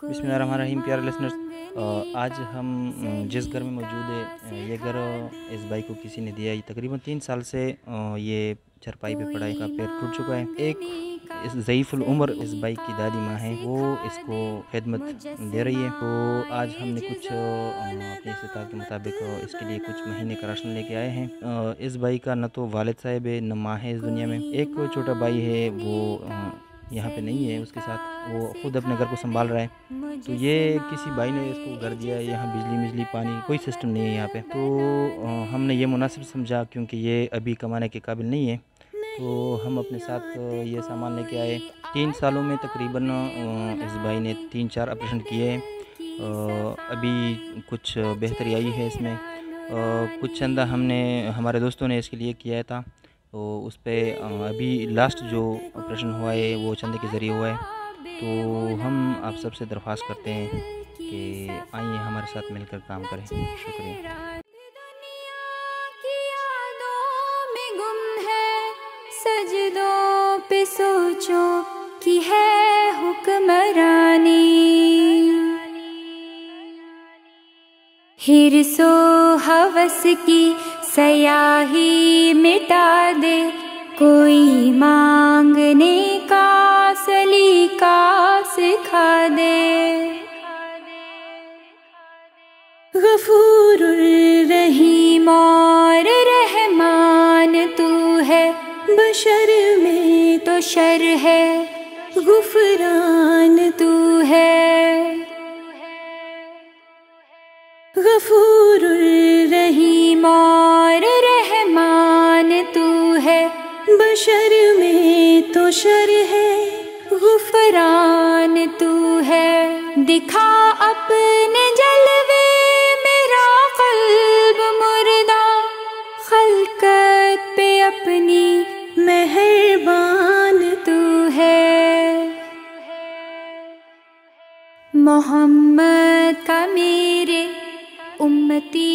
बिस्मिल्लाहिर्रहमानिर्रहीम। प्यारे लिसनर्स, आज हम जिस घर में मौजूद है, ये घर इस भाई को किसी ने दिया है। तकरीबन 3 साल से ये चारपाई पे पड़ा है, इसका पैर टूट चुका है। एक इस ज़ईफ़ुल उम्र इस भाई की दादी माँ है, वो इसको खिदमत दे रही है। तो आज हमने कुछ अपनी इस्तिताअत के मुताबिक इसके लिए कुछ महीने का राशन लेके आए हैं। इस भाई का न तो वालिद साहब है, न माँ है इस दुनिया में। एक छोटा भाई है, वो यहाँ पे नहीं है उसके साथ, वो ख़ुद अपने घर को संभाल रहा है। तो ये किसी भाई ने इसको घर दिया है, यहाँ बिजली पानी कोई सिस्टम नहीं है यहाँ पे। तो हमने ये मुनासिब समझा, क्योंकि ये अभी कमाने के काबिल नहीं है, तो हम अपने साथ ये सामान लेके आए। 3 सालों में तकरीबन इस भाई ने 3-4 ऑपरेशन किए हैं। अभी कुछ बेहतरी आई है इसमें। कुछ चंदा हमने हमारे दोस्तों ने इसके लिए किया था, तो उस पर अभी लास्ट जो ऑपरेशन हुआ है वो चंदे के ज़रिए हुआ है। तो हम आप सबसे दरख्वास्त करते हैं कि आइए हमारे साथ मिलकर काम करें। शुक्रिया। सजदों पे सोचो कि है हुक्मरानी, हिर्सो हवस की सयाही मिटा दे, कोई मांगने का सलीका सिखा दे। गफूरुर रहीम और रहमान तू है, बशर में तो शर है, गुफरान तू है। गफूरुर रहीम और रहमान तू है, बशर में तो शर है, गुफरान तू है। दिखा अपने जलवे मेरा क़ल्ब मुर्दा, खल्कत पे अपनी मेहरबान तू है। मोहम्मद का मेरे उम्मती